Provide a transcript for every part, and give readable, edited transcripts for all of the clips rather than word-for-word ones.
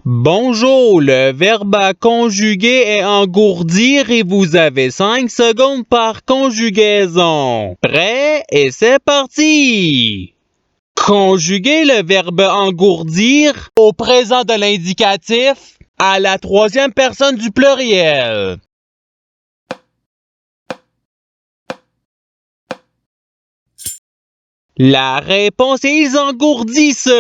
Bonjour, le verbe à conjuguer est engourdir et vous avez 5 secondes par conjugaison. Prêt et c'est parti! Conjuguez le verbe engourdir au présent de l'indicatif à la troisième personne du pluriel. La réponse est ils engourdissent.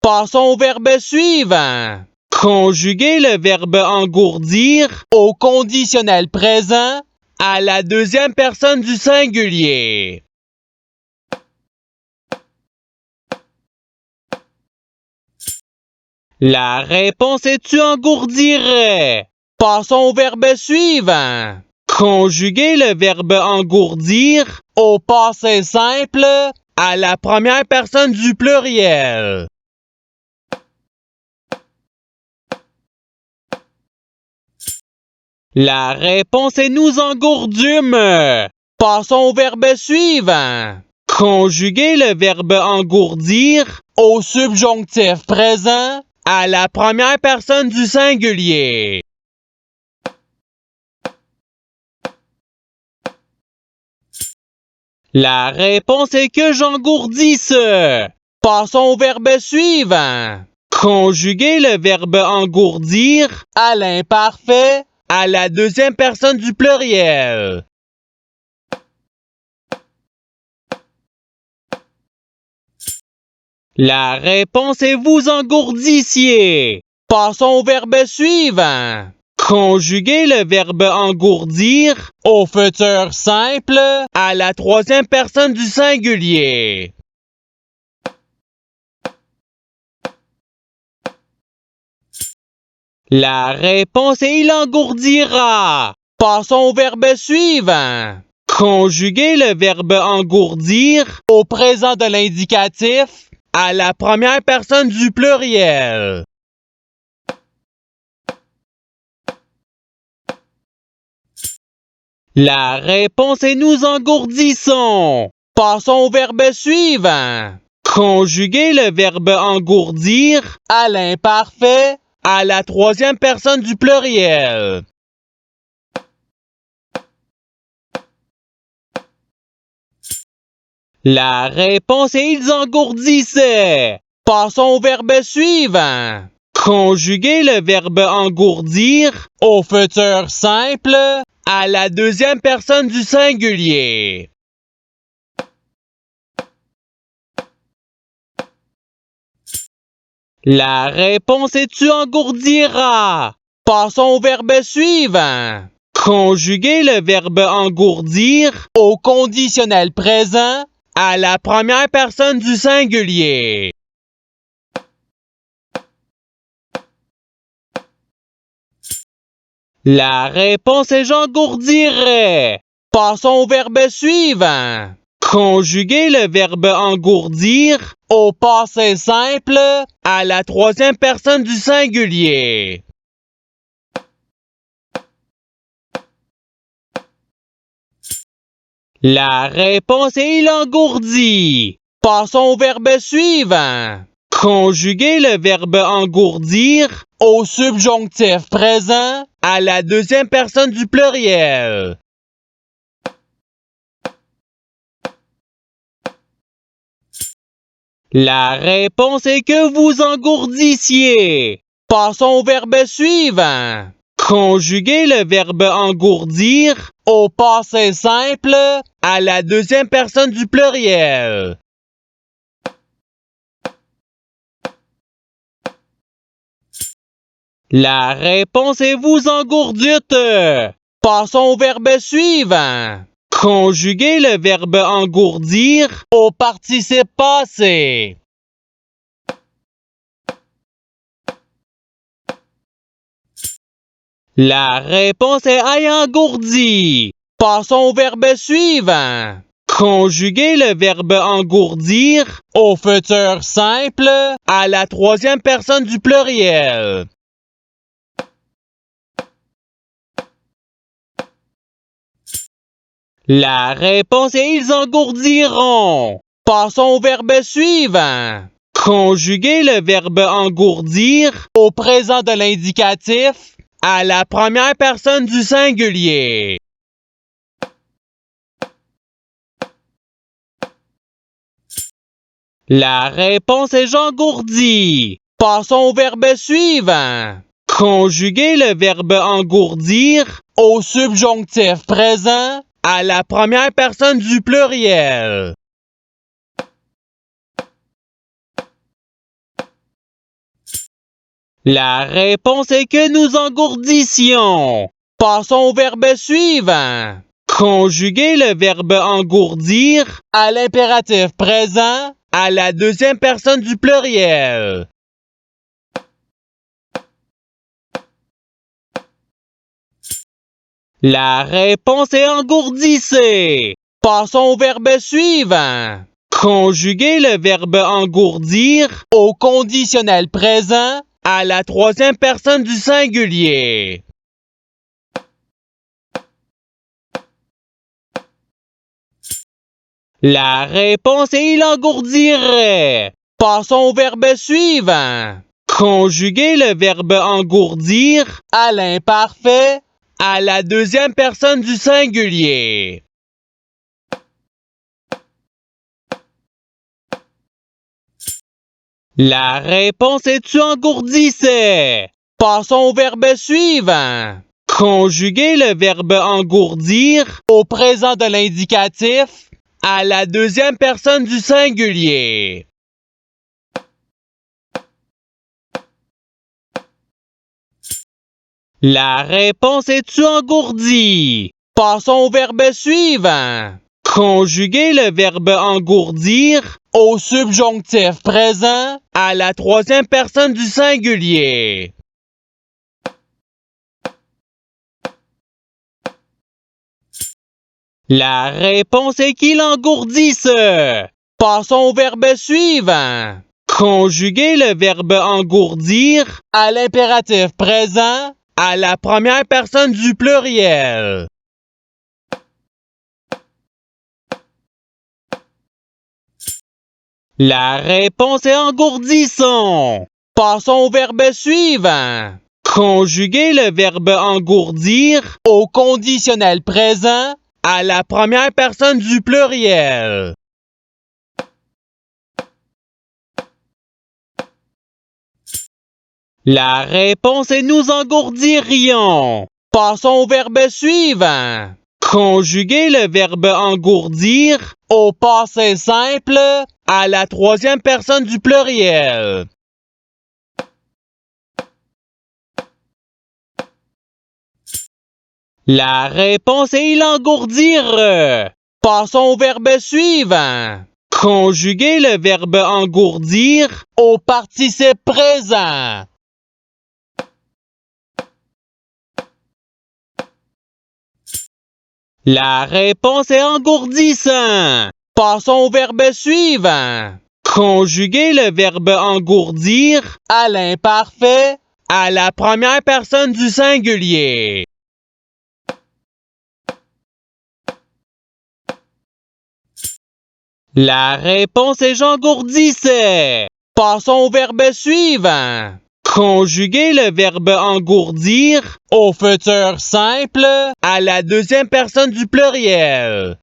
Passons au verbe suivant. Conjuguez le verbe engourdir au conditionnel présent à la deuxième personne du singulier. La réponse est tu engourdirais. Passons au verbe suivant. Conjuguez le verbe engourdir au passé simple à la première personne du pluriel. La réponse est nous engourdûmes. Passons au verbe suivant. Conjuguez le verbe engourdir au subjonctif présent à la première personne du singulier. La réponse est que j'engourdisse. Passons au verbe suivant. Conjuguez le verbe engourdir à l'imparfait à la deuxième personne du pluriel. La réponse est vous engourdissiez. Passons au verbe suivant. Conjuguez le verbe engourdir au futur simple à la troisième personne du singulier. La réponse est il engourdira. Passons au verbe suivant. Conjuguez le verbe engourdir au présent de l'indicatif à la première personne du pluriel. La réponse est nous engourdissons. Passons au verbe suivant. Conjuguez le verbe engourdir à l'imparfait à la troisième personne du pluriel. La réponse est ils engourdissaient. Passons au verbe suivant. Conjuguez le verbe engourdir au futur simple à la deuxième personne du singulier. La réponse est tu engourdiras. Passons au verbe suivant. Conjuguez le verbe engourdir au conditionnel présent à la première personne du singulier. La réponse est j'engourdirais. Passons au verbe suivant. Conjuguez le verbe engourdir au passé simple à la troisième personne du singulier. La réponse est il engourdit. Passons au verbe suivant. Conjuguez le verbe engourdir au subjonctif présent à la deuxième personne du pluriel. La réponse est que vous engourdissiez. Passons au verbe suivant. Conjuguez le verbe engourdir au passé simple à la deuxième personne du pluriel. La réponse est vous engourdûtes. Passons au verbe suivant. Conjuguez le verbe engourdir au participe passé. La réponse est aille engourdi. Passons au verbe suivant. Conjuguez le verbe engourdir au futur simple à la troisième personne du pluriel. La réponse est ils engourdiront. Passons au verbe suivant. Conjuguez le verbe engourdir au présent de l'indicatif à la première personne du singulier. La réponse est j'engourdis. Passons au verbe suivant. Conjuguez le verbe engourdir au subjonctif présent à la première personne du pluriel. La réponse est que nous engourdissions. Passons au verbe suivant. Conjuguez le verbe engourdir à l'impératif présent à la deuxième personne du pluriel. La réponse est engourdissez. Passons au verbe suivant. Conjuguez le verbe engourdir au conditionnel présent à la troisième personne du singulier. La réponse est il engourdirait. Passons au verbe suivant. Conjuguez le verbe engourdir à l'imparfait à la deuxième personne du singulier. La réponse est tu engourdissais. Passons au verbe suivant. Conjuguez le verbe engourdir au présent de l'indicatif à la deuxième personne du singulier. La réponse est tu engourdi. Passons au verbe suivant. Conjuguez le verbe engourdir au subjonctif présent à la troisième personne du singulier. La réponse est qu'il engourdisse. Passons au verbe suivant. Conjuguez le verbe engourdir à l'impératif présent à la première personne du pluriel. La réponse est engourdissons. Passons au verbe suivant. Conjuguez le verbe engourdir au conditionnel présent à la première personne du pluriel. La réponse est nous engourdirions. Passons au verbe suivant. Conjuguez le verbe engourdir au passé simple à la troisième personne du pluriel. La réponse est il engourdir. Passons au verbe suivant. Conjuguez le verbe engourdir au participe présent. La réponse est engourdissant. Passons au verbe suivant. Conjuguez le verbe engourdir à l'imparfait à la première personne du singulier. La réponse est j'engourdissais. Passons au verbe suivant. Conjuguez le verbe engourdir au futur simple à la deuxième personne du pluriel.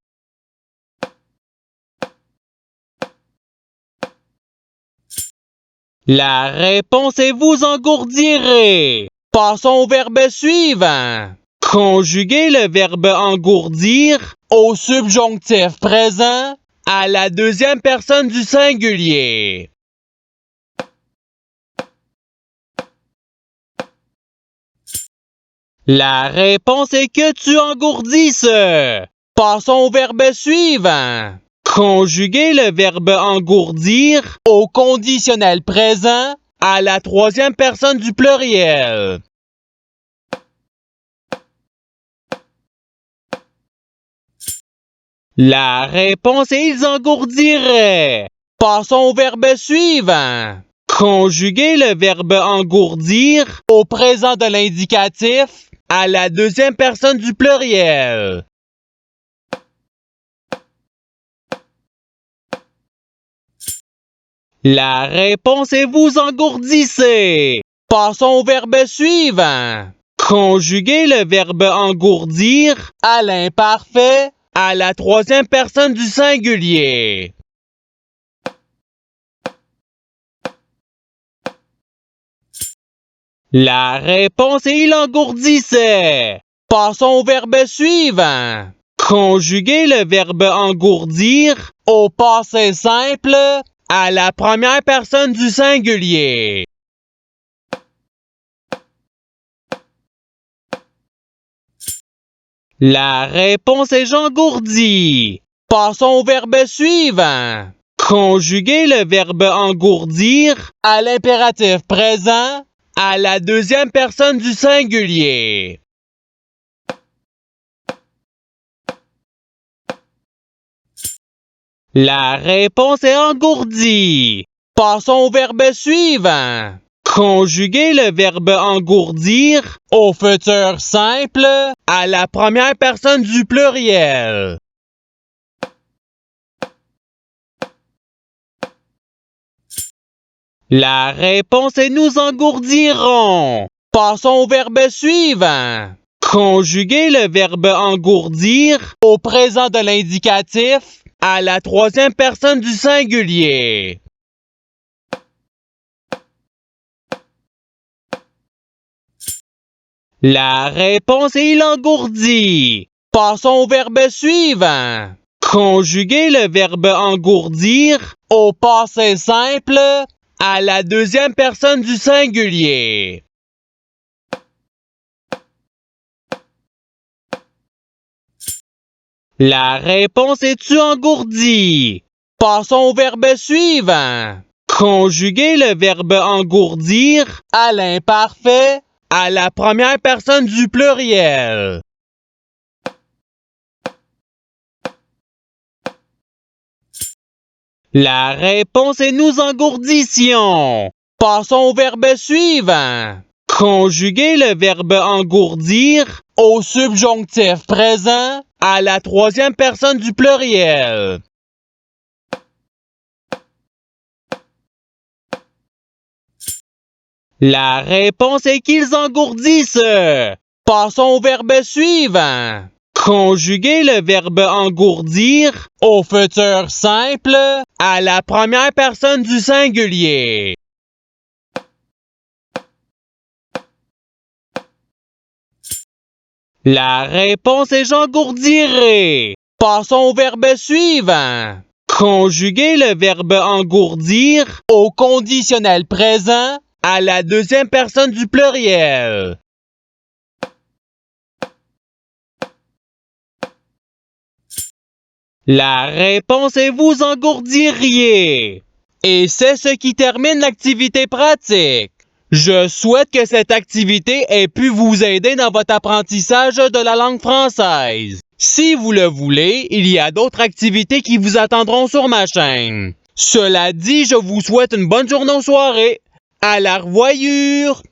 La réponse est vous engourdirez. Passons au verbe suivant. Conjuguez le verbe engourdir au subjonctif présent à la deuxième personne du singulier. La réponse est que tu engourdisses. Passons au verbe suivant. Conjuguez le verbe engourdir au conditionnel présent à la troisième personne du pluriel. La réponse est ils engourdiraient. Passons au verbe suivant. Conjuguez le verbe engourdir au présent de l'indicatif à la deuxième personne du pluriel. La réponse est vous engourdissez. Passons au verbe suivant. Conjuguez le verbe engourdir à l'imparfait à la troisième personne du singulier. La réponse est il engourdissait. Passons au verbe suivant. Conjuguez le verbe engourdir au passé simple à la première personne du singulier. La réponse est j'engourdis. Passons au verbe suivant. Conjuguez le verbe engourdir à l'impératif présent à la deuxième personne du singulier. La réponse est engourdi. Passons au verbe suivant. Conjuguez le verbe engourdir au futur simple à la première personne du pluriel. La réponse est nous engourdirons. Passons au verbe suivant. Conjuguez le verbe engourdir au présent de l'indicatif à la troisième personne du singulier. La réponse est il engourdit. Passons au verbe suivant. Conjuguez le verbe engourdir au passé simple à la deuxième personne du singulier. La réponse est tu engourdi. Passons au verbe suivant. Conjuguez le verbe engourdir à l'imparfait à la première personne du pluriel. La réponse est nous engourdissions. Passons au verbe suivant. Conjuguez le verbe engourdir au subjonctif présent à la troisième personne du pluriel. La réponse est qu'ils engourdissent. Passons au verbe suivant. Conjuguez le verbe engourdir au futur simple à la première personne du singulier. La réponse est j'engourdirai. Passons au verbe suivant. Conjuguez le verbe engourdir au conditionnel présent à la deuxième personne du pluriel. La réponse est vous engourdiriez. Et c'est ce qui termine l'activité pratique. Je souhaite que cette activité ait pu vous aider dans votre apprentissage de la langue française. Si vous le voulez, il y a d'autres activités qui vous attendront sur ma chaîne. Cela dit, je vous souhaite une bonne journée ou soirée. À la revoyure!